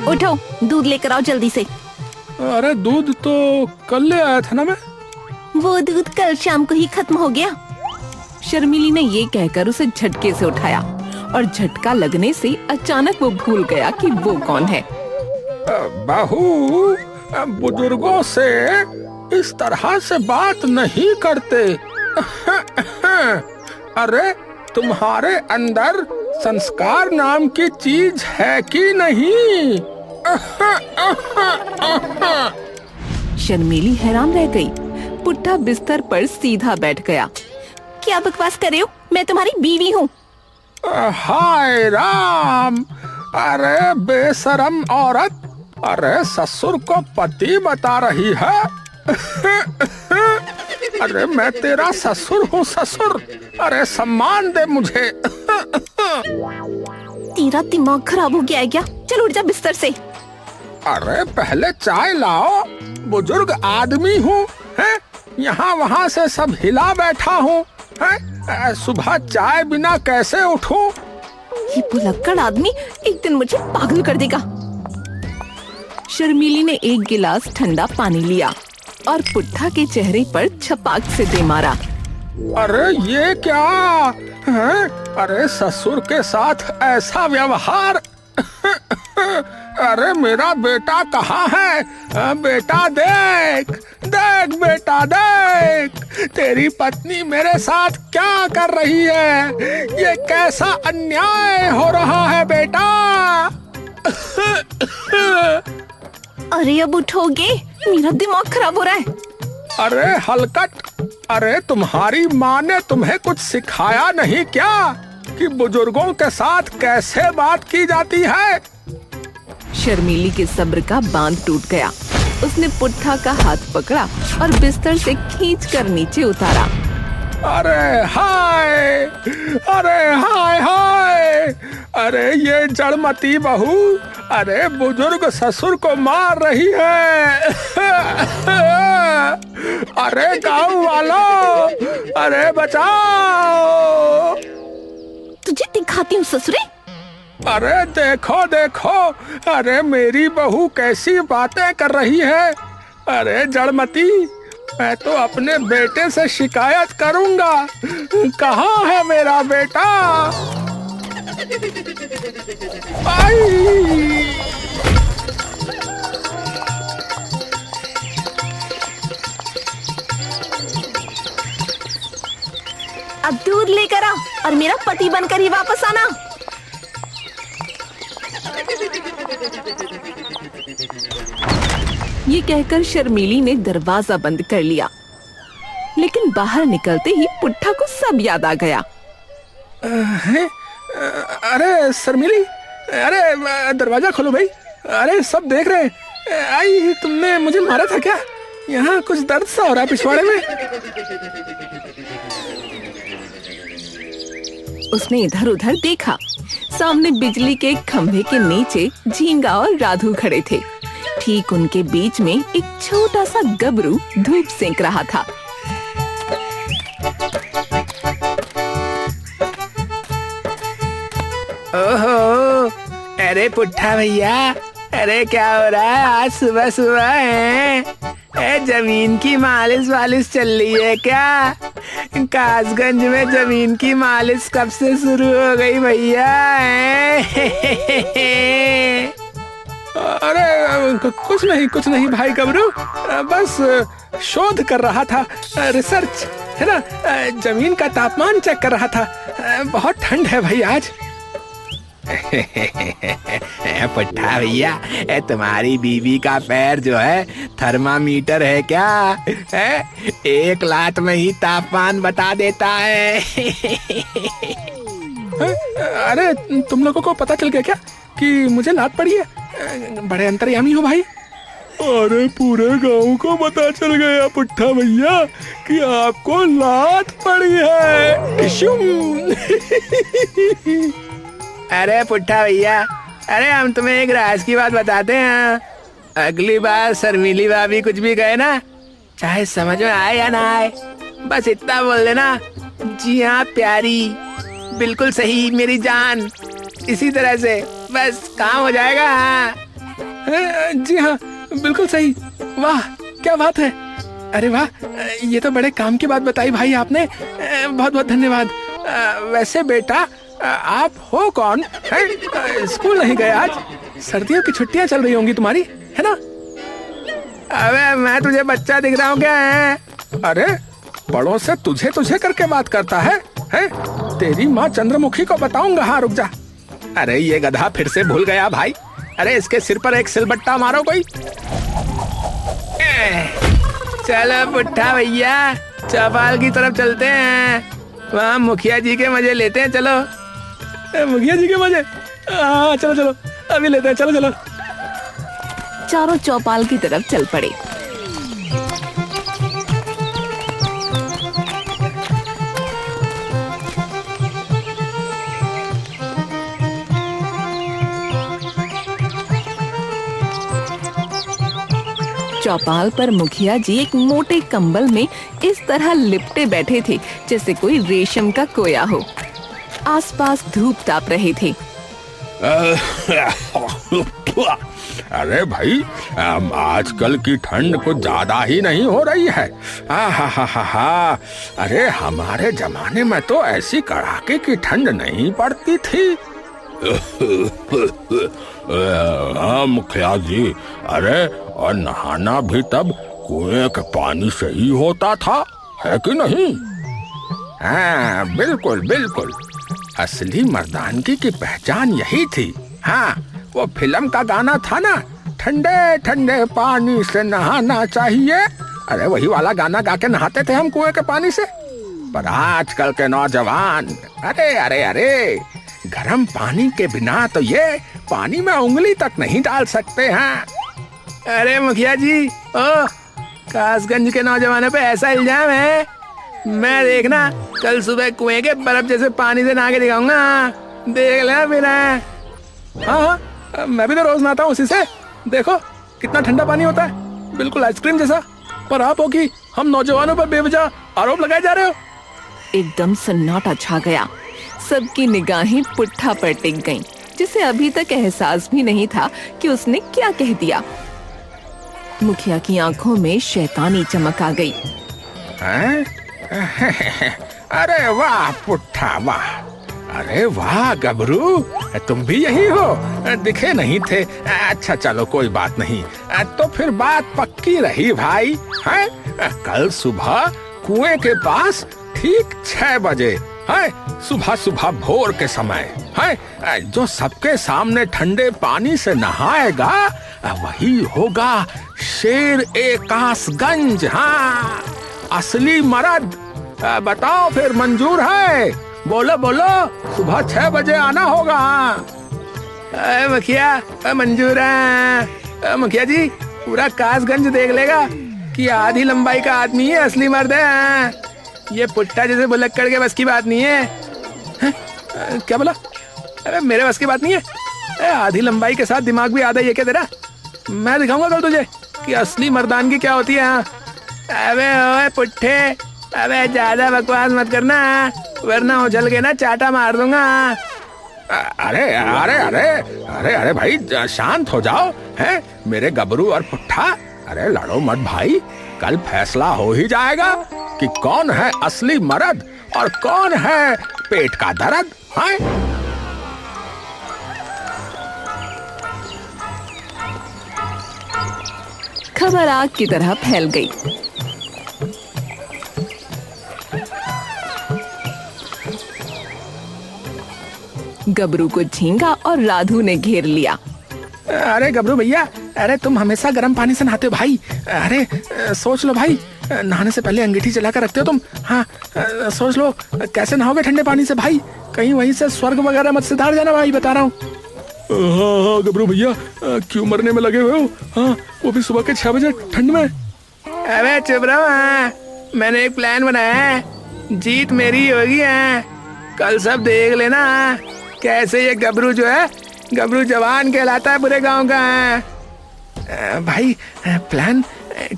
उठो, दूध लेकर आओ जल्दी से। अरे दूध तो कल ले आया था ना मैं। वो दूध कल शाम को ही खत्म हो गया। शर्मिली ने ये कहकर उसे झटके से उठाया और झटका लगने से अचानक वो भूल गया कि वो कौन है। बहू, बुजुर्गों से इस तरह से बात नहीं करते। अरे तुम्हारे अंदर संस्कार नाम की चीज है कि नहीं? शर्मिली हैरान रह गई। पुट्ठा बिस्तर पर सीधा बैठ गया। क्या बकवास कर रहे हो? मैं तुम्हारी बीवी हूँ। हाय राम! अरे बेशरम औरत! अरे ससुर को पति बता रही है। अरे मैं तेरा ससुर हूँ, ससुर। अरे सम्मान दे मुझे। तेरा दिमाग खराब हो गया है क्या? चल उठ जा बिस्तर से। अरे पहले चाय लाओ। बुजुर्ग आदमी हूँ, हैं? यहाँ वहाँ से सब हिला बैठा हूँ, हैं? सुबह चाय बिना कैसे उठूं? ये भुलक्कड़ आदमी एक दिन मुझे पागल कर देगा। शर्मिली ने एक गिलास ठंडा पानी लिया और पुट्ठा के चेहरे पर छपाक से दे मारा। अरे ये क्या है? अरे ससुर के साथ ऐसा व्यवहार! अरे मेरा बेटा कहाँ है? बेटा देख, देख बेटा देख, तेरी पत्नी मेरे साथ क्या कर रही है? ये कैसा अन्याय हो रहा है बेटा? अरे अब उठोगे? मेरा दिमाग खराब हो रहा है। अरे हलकट! अरे तुम्हारी माँ ने तुम्हें कुछ सिखाया नहीं क्या कि बुजुर्गों के साथ कैसे बात की जाती है? शर्मिली के सब्र का बांध टूट गया। उसने पुट्ठा का हाथ पकड़ा और बिस्तर से खींचकर नीचे उतारा। अरे हाय! अरे हाय हाय! अरे ये जड़मती बहू! अरे बुजुर्ग ससुर को मार रही है। अरे गाँव वालों, अरे बचाओ! तुझे दिखाती हूँ ससुरे। अरे देखो देखो, अरे मेरी बहू कैसी बातें कर रही है। अरे जड़मती, मैं तो अपने बेटे से शिकायत करूंगा। कहाँ है मेरा बेटा? आई! अब दूध लेकर आ और मेरा पति बनकर ही वापस आना। ये कहकर शर्मिली ने दरवाजा बंद कर लिया, लेकिन बाहर निकलते ही पुट्ठा को सब याद आ गया। अरे शर्मिली, अरे दरवाजा खोलो भाई। अरे सब देख रहे हैं। आई, तुमने मुझे मारा था क्या? यहाँ कुछ दर्द सा हो रहा है पिछवाड़े में। उसने इधर उधर देखा। सामने बिजली के खंभे के नीचे झींगा और राधू खड़े थे। ठीक उनके बीच में एक छोटा सा गबरू धूप सेंक रहा था। ओहो, अरे पुट्ठा भैया, अरे क्या हो रहा है? आज सुबह सुबह है जमीन की मालिश वालिश चल रही है क्या? कासगंज में जमीन की मालिश कब से शुरू हो गई भैया? अरे कुछ नहीं भाई गबरू, बस शोध कर रहा था, रिसर्च है ना। जमीन का तापमान चेक कर रहा था। बहुत ठंड है भाई आज। पुट्ठा भैया, तुम्हारी बीवी का पैर जो है थर्मामीटर है क्या? है, एक लात में ही तापमान बता देता है। अरे तुम लोगों को पता चल गया क्या कि मुझे लात पड़ी है? बड़े अंतर्यामी हो भाई। अरे पूरे गांव को पता चल गया पुट्ठा भैया कि आपको लात पड़ी है। अरे पुट्ठा भैया, अरे हम तुम्हें एक राज की बात बताते हैं। अगली बार शर्मिली भाभी कुछ भी कहे ना, चाहे समझ में आए या ना आए, बस इतना बोल देना, जी हाँ प्यारी, बिल्कुल सही मेरी जान। इसी तरह से बस काम हो जाएगा। हाँ जी हाँ, बिल्कुल सही। वाह, क्या बात है। अरे वाह, ये तो बड़े काम की बात बताई भाई आपने। बहुत बहुत धन्यवाद। वैसे बेटा, आप हो कौन? स्कूल नहीं गए आज? सर्दियों की छुट्टियां चल रही होंगी तुम्हारी, है ना? अबे मैं तुझे बच्चा दिख रहा हूँ क्या है? अरे बड़ों से तुझे तुझे करके बात करता है? तेरी माँ चंद्रमुखी को बताऊंगा। हाँ रुक जा। अरे ये गधा फिर से भूल गया भाई। अरे इसके सिर पर एक सिलबट्टा मारो कोई। चलो पुट्ठा भैया, चौपाल की तरफ चलते हैं। वहाँ मुखिया जी के मजे लेते हैं। चलो। मुखिया जी के मजे? हाँ चलो चलो, अभी लेते हैं। चलो चलो। चारों चौपाल की तरफ चल पड़े। चौपाल पर मुखिया जी एक मोटे कंबल में इस तरह लिपटे बैठे थे जैसे कोई रेशम का कोया हो। आसपास धूप ताप रहे थे। अरे भाई, आजकल की ठंड कुछ ज्यादा ही नहीं हो रही है। हा। अरे हमारे जमाने में तो ऐसी कड़ाके की ठंड नहीं पड़ती थी। हाँ मुखिया जी, अरे और नहाना भी तब कुएं के पानी से ही होता था, है कि नहीं? हाँ बिल्कुल बिल्कुल, असली मर्दानगी की पहचान यही थी। हाँ, वो फिल्म का गाना था ना, ठंडे ठंडे पानी से नहाना चाहिए। अरे वही वाला गाना गा के नहाते थे हम कुएं के पानी से। पर आजकल के नौजवान, अरे अरे अरे, गर्म पानी के बिना तो ये पानी में उंगली तक नहीं डाल सकते हैं। अरे मुखिया जी, ओ कासगंज के नौजवानों पे ऐसा इल्जाम है? मैं देखना कल सुबह कुएं के बर्फ जैसे पानी से नहा के दिखाऊंगा। देख लेना फिर। हाँ, मैं भी तो रोज नहाता हूँ उसी से। देखो कितना ठंडा पानी होता है, बिल्कुल आइसक्रीम जैसा। पर आप हो कि हम नौजवानों पर बेवजह आरोप लगाए जा रहे हो। एकदम सन्नाटा छा गया। सबकी निगाहें पुट्ठा पर टिक गईं, जिसे अभी तक एहसास भी नहीं था कि उसने क्या कह दिया। मुखिया की आंखों में शैतानी चमक आ गई। अरे वाह पुट्ठा वाह। अरे वाह गबरू, तुम भी यही हो? दिखे नहीं थे। अच्छा चलो कोई बात नहीं, तो फिर बात पक्की रही भाई। हैं? कल सुबह कुएं के पास ठीक 6 बजे, है सुबह सुबह भोर के समय, है जो सबके सामने ठंडे पानी से नहाएगा वही होगा शेर ए कासगंज। हाँ, असली मर्द। बताओ फिर मंजूर है? बोलो बोलो, सुबह 6 बजे आना होगा। मुखिया मंजूर है। मुखिया जी, पूरा कासगंज देख लेगा कि आधी लंबाई का आदमी है, असली मर्द है। ये पुट्ठा जैसे बुलक्कड़ के बस की बात नहीं है। क्या बोला? अरे मेरे बस की बात नहीं है। आधी लंबाई के साथ दिमाग भी आधा, ये क्या तेरा? मैं दिखाऊंगा कल तुझे कि असली मर्दानगी क्या होती है। अबे ओए पुट्ठे, अबे ज्यादा बकवास मत करना, वरना उछल के ना चाटा मार दूंगा। अरे अरे अरे अरे अरे भाई शांत हो जाओ, हैं मेरे गबरू और पुट्ठा। अरे लड़ो मत भाई, कल फैसला हो ही जाएगा कि कौन है असली मर्द और कौन है पेट का दर्द। हैं? खबर आग की तरह फैल गई। गबरू को झींगा और राधू ने घेर लिया। अरे गबरू भैया, अरे तुम हमेशा गर्म पानी से नहाते हो भाई। अरे सोच लो भाई, नहाने से पहले अंगीठी जला कर रखते हो तुम। हाँ सोच लो कैसे नहाओगे ठंडे पानी से भाई, कहीं वहीं से स्वर्ग वगैरह मत सिधार जाना भाई, बता रहा हूँ। हाँ गबरू भैया, क्यों मरने में लगे हुए हो? हाँ, वो भी सुबह के 6 बजे ठंड में। अबे चुप रहो, मैंने एक प्लान बनाया है, जीत मेरी होगी। कल सब देख लेना कैसे ये गबरू जो है, गबरू जवान कहलाता है पूरे गांव का। भाई प्लान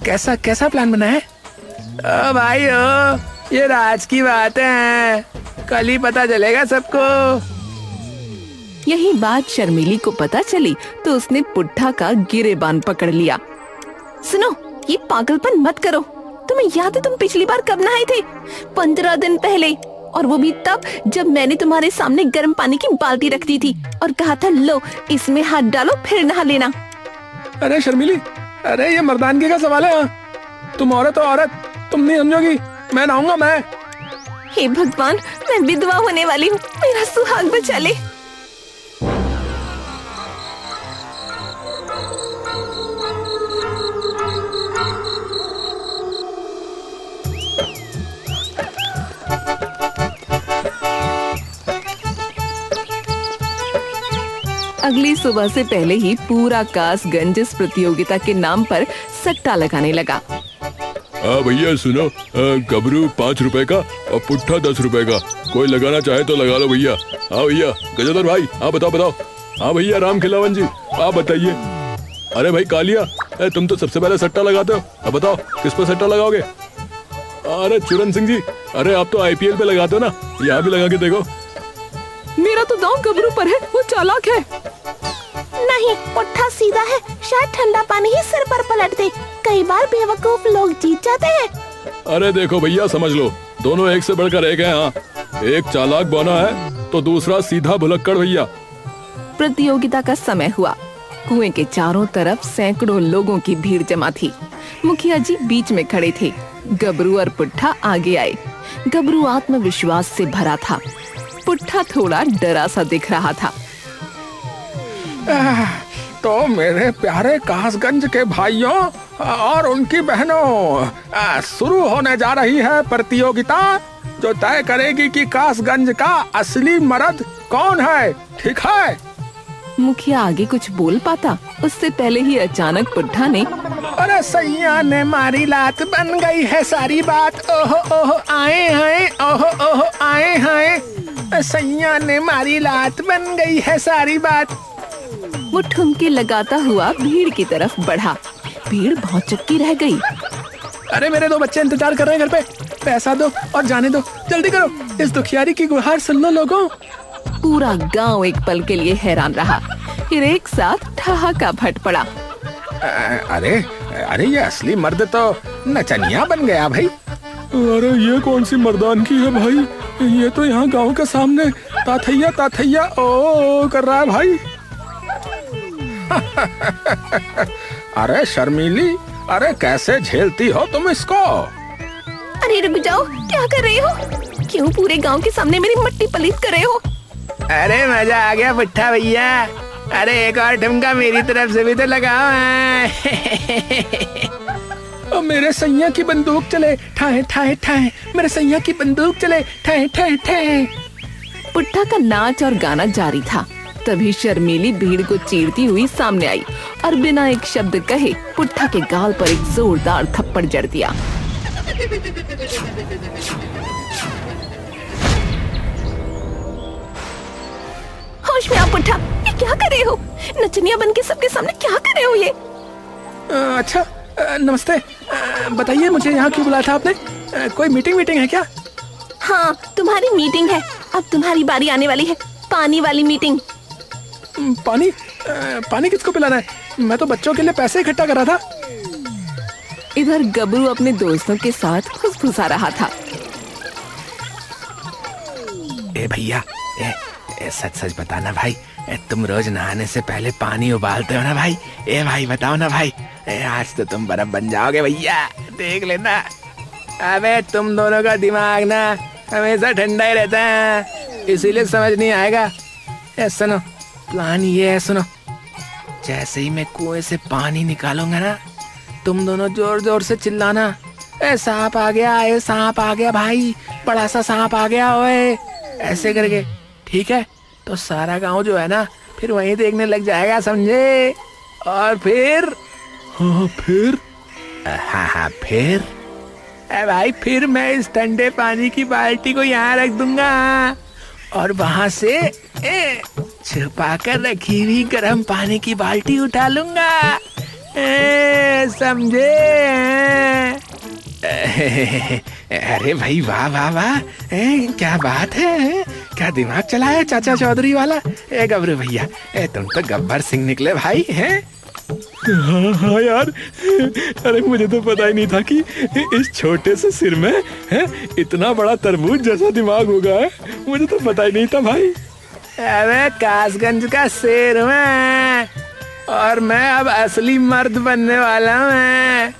कैसा कैसा प्लान बना है? ओ भाई ओ, ये राज की बात है, कल ही पता चलेगा सबको। यही बात शर्मिली को पता चली तो उसने पुट्ठा का गिरेबान पकड़ लिया। सुनो, ये पागलपन मत करो। तुम्हें याद है तुम पिछली बार कब नहाए थे? 15 दिन पहले, और वो भी तब जब मैंने तुम्हारे सामने गर्म पानी की बाल्टी रख दी थी और कहा था लो इसमें हाथ डालो फिर नहा लेना। अरे शर्मिली, अरे ये मर्दानगी का सवाल है। तुम औरत हो औरत, तुम नहीं समझोगी। मैं नहाऊंगा मैं। हे भगवान, मैं विधवा होने वाली हूँ, मेरा सुहाग बचा ले। अगली सुबह से पहले ही पूरा कासगंज इस प्रतियोगिता के नाम पर सट्टा लगाने लगा। भैया सुनो, गबरू 5 रुपए का और पुट्ठा 10 रुपए का। कोई लगाना चाहे तो लगा लो भैया। हाँ भैया गजोदर भाई, हाँ बताओ। हाँ भैया राम खिलावन जी, आप बताइए। अरे भाई कालिया, तुम तो सबसे पहले सट्टा लगाते हो। अब बताओ किस पर सट्टा लगाओगे? अरे चुरन सिंह जी, अरे आप तो IPL पे लगाते हो ना, यहाँ भी लगा के देखो। मेरा तो दांव गबरू पर है, वो चालाक है। नहीं, पुट्ठा सीधा है, शायद ठंडा पानी ही सिर पर पलट दे। कई बार बेवकूफ लोग जीत जाते हैं। अरे देखो भैया, समझ लो दोनों एक से बढ़कर एक है। हाँ, एक चालाक बौना है तो दूसरा सीधा भुलक्कड़ भैया। प्रतियोगिता का समय हुआ। कुएं के चारों तरफ सैकड़ों लोगों की भीड़ जमा थी। मुखिया जी बीच में खड़े थे। गबरू और पुट्ठा आगे आए। गबरू आत्मविश्वास से भरा था, पुट्ठा थोड़ा डरा सा दिख रहा था। तो मेरे प्यारे कासगंज के भाइयों और उनकी बहनों, शुरू होने जा रही है प्रतियोगिता जो तय करेगी कि कासगंज का असली मर्द कौन है। ठीक है? मुखिया आगे कुछ बोल पाता उससे पहले ही अचानक पुट्ठा ने, अरे सैया ने मारी लात, बन गई है सारी बात। ओहो ओहो आए हैं, ओहो ओहो आए हैं। सैया ने मारी लात, बन गई है सारी बात। वो ठुमके लगाता हुआ भीड़ की तरफ बढ़ा। भीड़ भौचक्की रह गई। अरे मेरे 2 बच्चे इंतजार कर रहे हैं घर पे, पैसा दो और जाने दो, जल्दी करो। इस दुखियारी की गुहार सुन लो लोगों। पूरा गांव एक पल के लिए हैरान रहा, फिर एक साथ ठहाका फट पड़ा। अरे अरे ये असली मर्द तो नचनिया बन गया भाई। अरे ये कौन सी मर्दानगी है भाई? ये तो यहाँ गांव के सामने ताथैया ताथैया ओ कर रहा है भाई। अरे शर्मिली, अरे कैसे झेलती हो तुम इसको? अरे रुक जाओ, क्या कर रहे हो? क्यों पूरे गांव के सामने मेरी मट्टी पलीत कर रहे हो? अरे मजा आ गया पुट्ठा भैया। अरे एक और ठुमका मेरी तरफ से भी तो लगाओ। मेरे सैया की बंदूक चले ठाए ठाए ठाए, मेरे सैया की बंदूक चले ठाए ठाए ठाए। पुट्ठा का नाच और गाना जारी था। तभी शर्मीली भीड़ को चीरती हुई सामने आई और बिना एक शब्द कहे पुट्ठा के गाल पर एक जोरदार थप्पड़ जड़ दिया। होश में आ पुट्ठा, ये क्या कर रहे हो? नचनिया बन के सबके सामने क्या कर रहे हो ये? अच्छा नमस्ते, बताइए मुझे यहाँ क्यों बुलाया था आपने? कोई मीटिंग है क्या? हाँ, तुम्हारी मीटिंग है। अब तुम्हारी बारी आने वाली है, पानी वाली मीटिंग। पानी? पानी किसको पिलाना है? मैं तो बच्चों के लिए पैसे इकट्ठा कर रहा था। इधर गबरू अपने दोस्तों के साथ फुसफुसा रहा था। ए भैया, सच सच बताना भाई, तुम रोज नहाने से पहले पानी उबालते हो ना भाई? ए भाई बताओ ना भाई, आज तो तुम बर्फ बन जाओगे भैया, देख लेना। अबे तुम दोनों का दिमाग ना हमेशा ठंडा ही रहता है, इसीलिए समझ नहीं आएगा। सुनो, प्लान ये है, सुनो। जैसे ही मैं कुएं से पानी निकालूंगा ना, तुम दोनों जोर जोर से चिल्लाना, ए सांप आ गया, ए सांप आ गया भाई, बड़ा सा सांप आ गया ओए, ऐसे करके। ठीक है? तो सारा गांव जो है ना फिर वहीं देखने लग जाएगा, समझे? और फिर हाँ फिर फिर भाई, फिर मैं इस ठंडे पानी की बाल्टी को यहाँ रख दूंगा और वहां से छुपा कर रखी हुई गर्म पानी की बाल्टी उठा लूंगा, समझे? अरे भाई वाह वाह वाह, क्या बात है, क्या दिमाग चलाया चाचा चौधरी वाला। गबरू भैया, तुम तो गब्बर सिंह निकले भाई हैं। हाँ हाँ यार, अरे मुझे तो पता ही नहीं था कि इस छोटे से सिर में है इतना बड़ा तरबूज जैसा दिमाग होगा है। मुझे तो पता ही नहीं था भाई। अरे कासगंज का शेर मैं, और मैं अब असली मर्द बनने वाला हूँ मैं।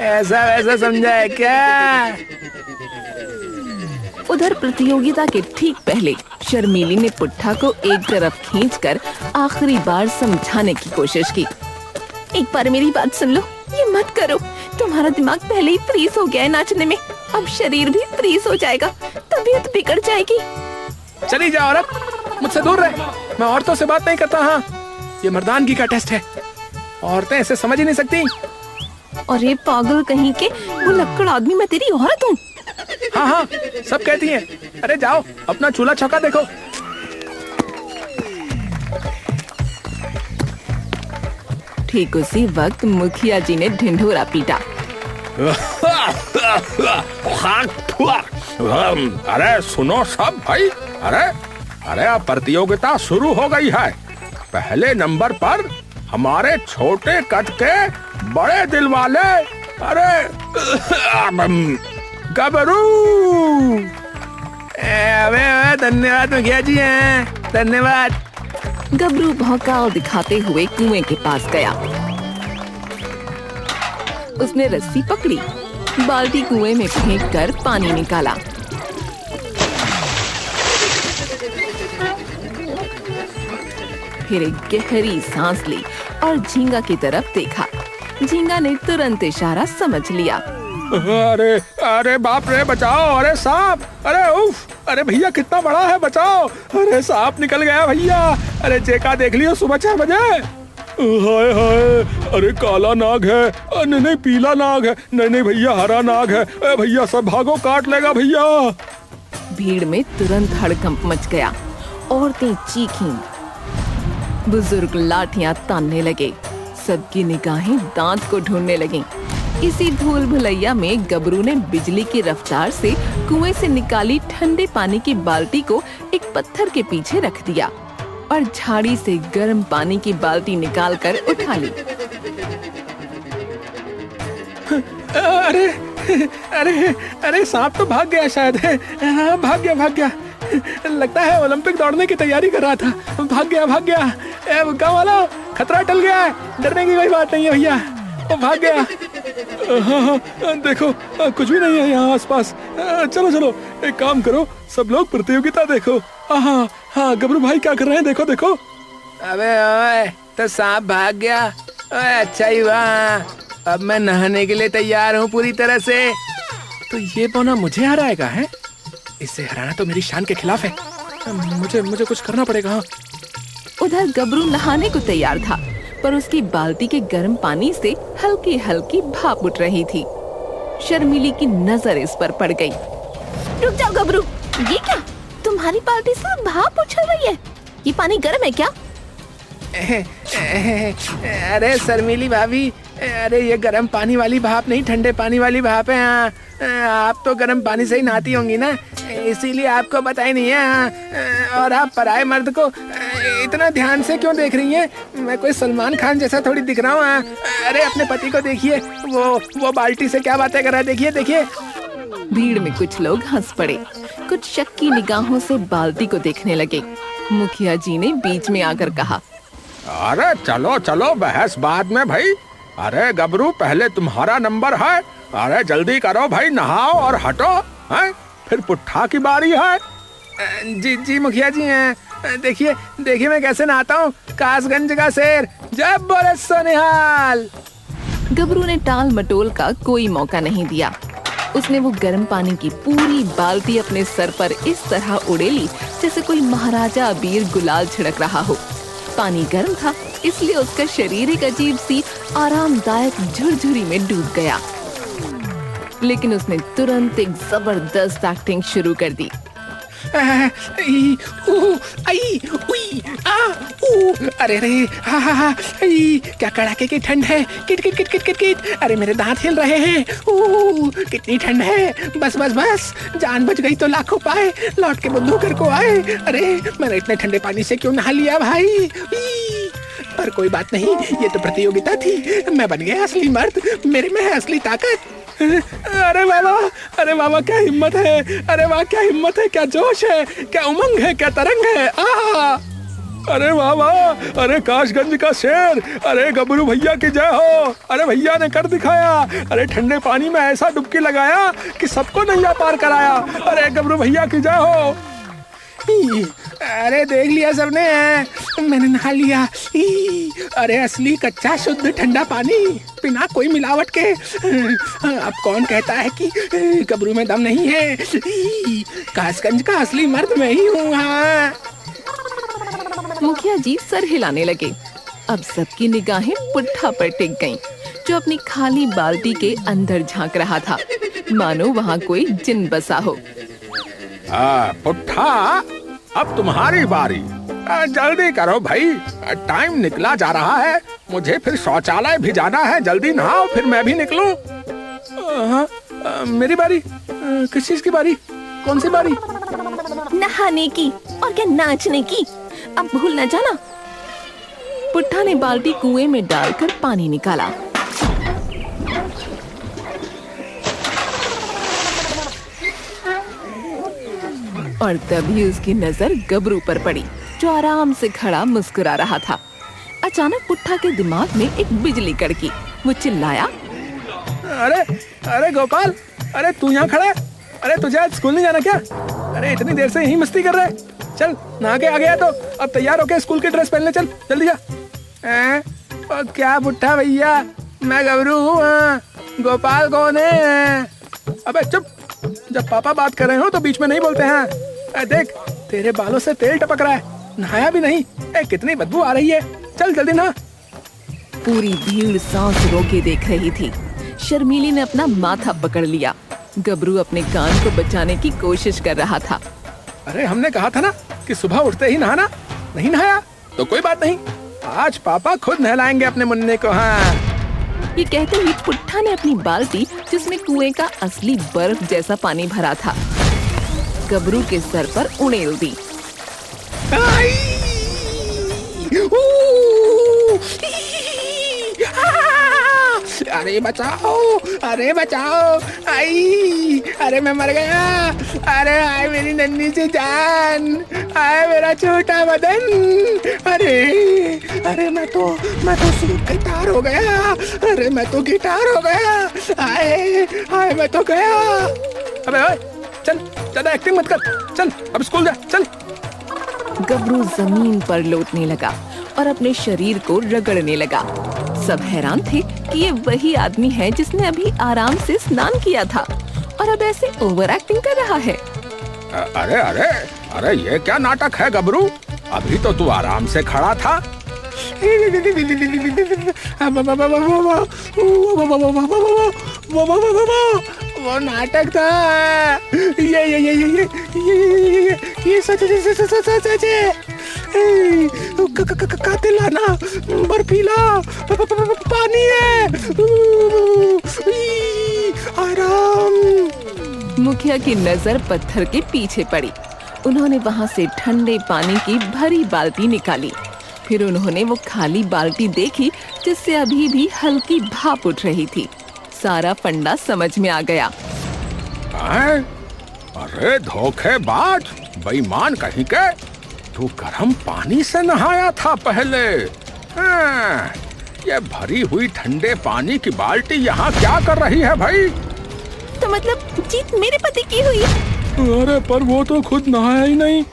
ऐसा वैसा समझा है क्या? उधर प्रतियोगिता के ठीक पहले शर्मीली ने पुट्ठा को एक तरफ खींचकर आखिरी बार समझाने की कोशिश की। एक बार मेरी बात सुन लो, ये मत करो। तुम्हारा दिमाग पहले ही फ्रीज हो गया है नाचने में, अब शरीर भी फ्रीज हो जाएगा, तबीयत बिगड़ जाएगी। चली जा औरत, मुझसे दूर रहे। मैं औरतों से बात नहीं करता। हाँ, ये मर्दानगी का टेस्ट है, औरतें ऐसे समझ ही नहीं सकती। और ये पागल कहीं के, वो लक्कड़ आदमी मैं तेरी औरत हूँ। हाँ हाँ, सब कहती हैं। अरे जाओ, अपना चूल्हा चौका देखो। ठीक उसी वक्त मुखिया जी ने ढिंढोरा पीटा। अरे सुनो सब भाई, अरे अरे अब प्रतियोगिता शुरू हो गई है। पहले नंबर पर हमारे छोटे कद के बड़े दिल वाले, अरे गबरू। अबे धन्यवाद मुखिया जी हैं, धन्यवाद। गबरू भौकाल दिखाते हुए कुएं के पास गया। उसने रस्सी पकड़ी, बाल्टी कुएं में फेंककर पानी निकाला। फिर एक गहरी सांस ली और झींगा की तरफ देखा। झींगा ने तुरंत इशारा समझ लिया। अरे अरे बाप रे, बचाओ। अरे सांप, अरे उफ, अरे भैया कितना बड़ा है, बचाओ। अरे सांप निकल गया भैया। अरे चेका देख लियो, सुबह 6 बजे। हाय हाय, अरे काला नाग है। नहीं नहीं, पीला नाग है। नहीं नहीं भैया, हरा नाग है। भैया सब भागो, काट लेगा भैया। भीड़ में तुरंत हड़कंप मच गया। औरतें चीखीं, बुजुर्ग लाठियां तानने लगे, सबकी निगाहें दांत को ढूंढने लगीं। इसी धूल भुलैया में गबरू ने बिजली की रफ्तार से कुएं से निकाली ठंडे पानी की बाल्टी को एक पत्थर के पीछे रख दिया और झाड़ी से गर्म पानी की बाल्टी निकालकर उठा ली। अरे अरे अरे सांप तो भाग गया शायद। हाँ, भाग गया। लगता है ओलंपिक दौड़ने की तैयारी कर रहा था। भाग गया। गाँव वाला, खतरा टल गया है, डरने की कोई बात नहीं है भैया, वो भाग गया। हाँ, देखो कुछ भी नहीं है यहाँ आसपास। चलो एक काम करो, सब लोग प्रतियोगिता देखो। हाँ, गबरू भाई क्या कर रहे हैं, देखो। अबे ओए, तो सांप भाग गया। ओए अच्छा ही हुआ, अब मैं नहाने के लिए तैयार हूँ पूरी तरह से। तो ये बौना मुझे हराएगा है? इससे हराना तो मेरी शान के खिलाफ है। मुझे कुछ करना पड़ेगा। उधर गबरू नहाने को तैयार था, पर उसकी बाल्टी के गर्म पानी से हल्की हल्की भाप उठ रही थी। शर्मीली की नजर इस पर पड़ गई। रुक जाओ गबरू, ये क्या? तुम्हारी बाल्टी से भाप उछल रही है, ये पानी गर्म है क्या? अरे शर्मीली भाभी, अरे ये गर्म पानी वाली भाप नहीं, ठंडे पानी वाली भाप है। आप तो गर्म पानी से ही नहाती होंगी ना, इसीलिए आपको पता ही नहीं है। और आप पराये मर्द को इतना ध्यान से क्यों देख रही हैं? मैं कोई सलमान खान जैसा थोड़ी दिख रहा हूँ। अरे अपने पति को देखिए, वो बाल्टी से क्या बातें कर रहा है, देखिए। भीड़ में कुछ लोग हंस पड़े, कुछ शक की निगाहों से बाल्टी को देखने लगे। मुखिया जी ने बीच में आकर कहा, अरे चलो बहस बाद में भाई। अरे गबरू, पहले तुम्हारा नंबर है। अरे जल्दी करो भाई, नहाओ और हटो। हैं? फिर पुट्ठा की बारी है। जी मुखिया जी हैं। देखिए मैं कैसे नहाता हूँ। कासगंज का शेर, जय बोले सोनिहाल। गबरू ने टाल मटोल का कोई मौका नहीं दिया। उसने वो गर्म पानी की पूरी बाल्टी अपने सर पर इस तरह उड़ेली जैसे कोई महाराजा अबीर गुलाल छिड़क रहा हो। पानी गर्म था, इसलिए उसका शरीर एक अजीब सी आरामदायक झुरझुरी में डूब गया। लेकिन उसने तुरंत एक जबरदस्त एक्टिंग शुरू कर दी। आई उई आ ऊ अरे रे हा हा हा आई क्या कड़ाके की ठंड है। Kit kit kit kit kit kit अरे मेरे दांत हिल रहे हैं। कितनी ठंड है। बस बस बस जान बच गई तो लाखों पाए। लौट के बुद्धू घर को आए। अरे मैंने इतने ठंडे पानी से क्यों नहा लिया भाई। पर कोई बात नहीं, ये तो प्रतियोगिता थी। मैं बन गया असली मर्द। मेरे में है असली ताकत। अरे वाह क्या हिम्मत है। अरे वाह क्या हिम्मत है, क्या जोश है, क्या उमंग है, क्या तरंग है। अरे वाह, अरे काशगंज का शेर, अरे गबरू भैया की जय हो। अरे भैया ने कर दिखाया। अरे ठंडे पानी में ऐसा डुबकी लगाया कि सबको नैया पार कराया। अरे गबरू भैया की जय हो। अरे देख लिया सबने, मैंने नहा लिया। अरे असली कच्चा शुद्ध ठंडा पानी, बिना कोई मिलावट के। अब कौन कहता है कि गबरू में दम नहीं है। कासगंज का असली मर्द मैं ही हूँ। हाँ। मुखिया जी सर हिलाने लगे। अब सबकी निगाहें पुट्ठा पर टिक गईं, जो अपनी खाली बाल्टी के अंदर झांक रहा था, मानो वहाँ कोई जिन बसा हो। पुट्ठा, अब तुम्हारी बारी। जल्दी करो भाई, टाइम निकला जा रहा है। मुझे फिर शौचालय भी जाना है। जल्दी नहाओ, फिर मैं भी निकलूं। मेरी बारी? किस चीज की बारी? कौन सी बारी? नहाने की और क्या नाचने की। अब भूल न जाना। पुट्ठा ने बाल्टी कुएं में डालकर पानी निकाला। और तभी उसकी नजर गबरू पर पड़ी, जो आराम से खड़ा मुस्कुरा रहा था। अचानक पुट्ठा के दिमाग में एक बिजली कड़की। वो चिल्लाया, अरे गोपाल, अरे तू यहाँ खड़ा है? अरे तुझे आज स्कूल नहीं जाना क्या? अरे इतनी देर से यहीं मस्ती कर रहे? चल नहा के आ गया तो अब तैयार होके स्कूल की ड्रेस पहन ले। चल जल्दी जा। क्या पुट्ठा भैया, मैं गबरू हूँ। गोपाल कौन है? अबे चुप, जब पापा बात कर रहे हो तो बीच में नहीं बोलते हैं। देख तेरे बालों से तेल टपक रहा है, नहाया भी नहीं। कितनी बदबू आ रही है। चल जल्दी नहा। पूरी भीड़ सांस रोके देख रही थी। शर्मीली ने अपना माथा पकड़ लिया। गबरू अपने कान को बचाने की कोशिश कर रहा था। अरे हमने कहा था ना कि सुबह उठते ही नहाना। नहीं नहाया तो कोई बात नहीं, आज पापा खुद नहलाएंगे अपने मुन्ने को। हाँ। ये कहते ही पुट्ठा ने अपनी बाल्टी, जिसमें कुएं का असली बर्फ जैसा पानी भरा था, गबरू के सर पर उड़ेल दी। अरे बचाओ, अरे बचाओ। आई, अरे मैं मर गया। अरे आए मेरी नन्ही सी जान, आए मेरा छोटा बदन। अरे मैं तो गिटार हो गया। अरे मैं तो गिटार हो गया। आए मैं तो गया। अबे ओए, चल ज्यादा एक्टिंग मत कर। चल अब स्कूल जा। चल। गबरू जमीन पर लौटने लगा और अपने शरीर को रगड़ने लगा। सब हैरान थे कि ये वही आदमी है जिसने अभी आराम से स्नान किया था और अब ऐसे ओवर एक्टिंग कर रहा है। अरे ये क्या नाटक है गबरू? अभी तो तू आराम से खड़ा था। वो नाटक था। ये सच है। कातिल आना, बर्फीला पानी है। आराम। मुखिया की नजर पत्थर के पीछे पड़ी। उन्होंने वहां से ठंडे पानी की भरी बाल्टी निकाली। फिर उन्होंने वो खाली बाल्टी देखी जिससे अभी भी हल्की भाप उठ रही थी। सारा फंडा समझ में आ गया। अरे धोखेबाज, बेईमान कहीं के, तू गर्म पानी से नहाया था पहले। ये भरी हुई ठंडे पानी की बाल्टी यहाँ क्या कर रही है भाई? तो मतलब जीत मेरे पति की हुई? अरे पर वो तो खुद नहाया ही नहीं,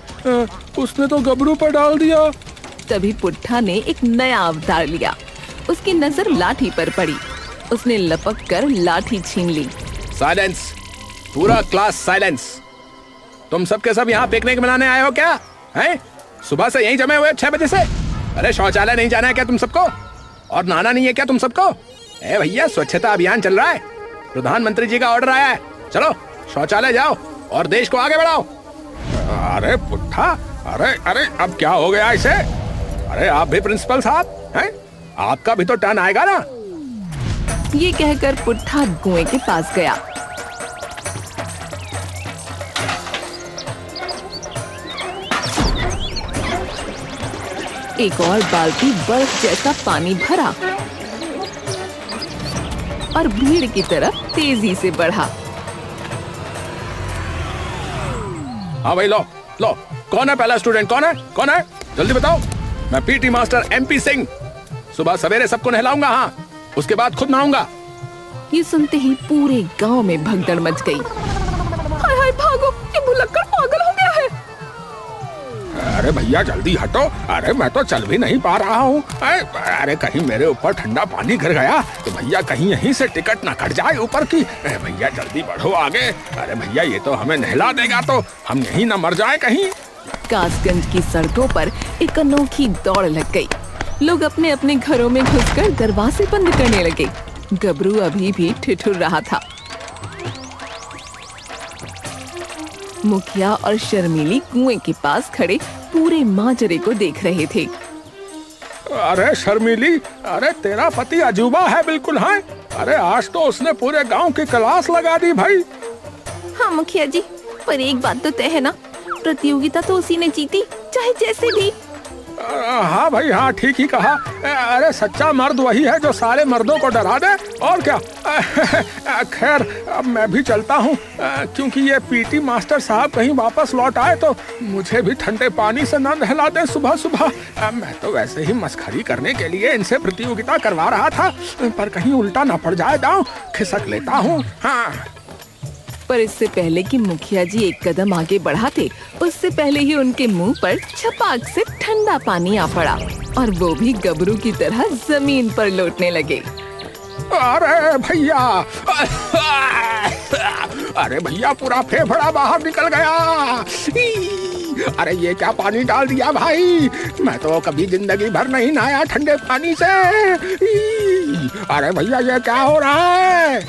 उसने तो गबरू पर डाल दिया। तभी पुट्ठा ने एक नया अवतार लिया। उसकी नजर लाठी पर पड़ी। उसने लपक कर लाठी छीन ली। साइलेंस, पूरा क्लास साइलेंस। तुम सब के सब यहाँ पिकनिक मनाने आए हो क्या? हैं? सुबह से यहीं जमे हुए 6 बजे से? अरे शौचालय नहीं जाना है क्या तुम सबको? और नहाना नहीं है क्या तुम सबको? ए भैया, स्वच्छता अभियान चल रहा है, प्रधानमंत्री जी का ऑर्डर आया है। चलो शौचालय जाओ और देश को आगे बढ़ाओ। अरे पुट्ठा, अरे अरे अब क्या हो गया इसे? अरे आप भी प्रिंसिपल साहब हैं? आपका भी तो टर्न आएगा ना। ये कहकर पुट्ठा कुएं के पास गया। एक और बाल्टी बर्फ जैसा पानी भरा और भीड़ की तरफ तेजी से बढ़ा। हाँ भाई, लो लो, कौन है पहला स्टूडेंट? कौन है, कौन है? जल्दी बताओ। मैं पीटी मास्टर MP सिंह। सुबह सवेरे सबको नहलाऊंगा, हाँ, उसके बाद खुद नहाऊंगा। ये सुनते ही पूरे गांव में भगदड़ मच गई। हाय हाय भागो, ये भुलक्कड़ पागल हो गया है। अरे भैया जल्दी हटो, अरे मैं तो चल भी नहीं पा रहा हूँ। अरे कहीं मेरे ऊपर ठंडा पानी गिर गया तो भैया कहीं यहीं से टिकट ना कट जाए ऊपर की। भैया जल्दी बढ़ो आगे। अरे भैया ये तो हमें नहला देगा तो हम यहीं ना मर जाए कहीं। कासगंज की सड़कों पर एक अनोखी दौड़ लग गई। लोग अपने अपने घरों में घुसकर दरवाजे बंद करने लगे। गबरू अभी भी ठिठुर रहा था। मुखिया और शर्मीली कुएं के पास खड़े पूरे माजरे को देख रहे थे। अरे शर्मीली, अरे तेरा पति अजूबा है बिल्कुल। है अरे आज तो उसने पूरे गांव की क्लास लगा दी भाई। हाँ मुखिया जी, पर एक बात तो तय है ना, प्रतियोगिता तो उसी ने जीती, चाहे जैसे भी। हाँ भाई हाँ, ठीक ही कहा। अरे सच्चा मर्द वही है जो सारे मर्दों को डरा दे, और क्या। खैर अब मैं भी चलता हूँ, क्योंकि ये पीटी मास्टर साहब कहीं वापस लौट आए तो मुझे भी ठंडे पानी से न नहला दे सुबह सुबह। मैं तो वैसे ही मस्खरी करने के लिए इनसे प्रतियोगिता करवा रहा था, पर कहीं उल्टा ना पड़ जाए दांव, खिसक लेता हूँ। हाँ, पर इससे पहले कि मुखिया जी एक कदम आगे बढ़ाते, उससे पहले ही उनके मुंह पर छपाक से ठंडा पानी आ पड़ा और वो भी गबरू की तरह जमीन पर लौटने लगे। अरे भैया, अरे भैया पूरा फेफड़ा बाहर निकल गया। अरे ये क्या पानी डाल दिया भाई, मैं तो कभी जिंदगी भर नहीं नहाया ठंडे पानी से। अरे भैया ये क्या हो रहा है?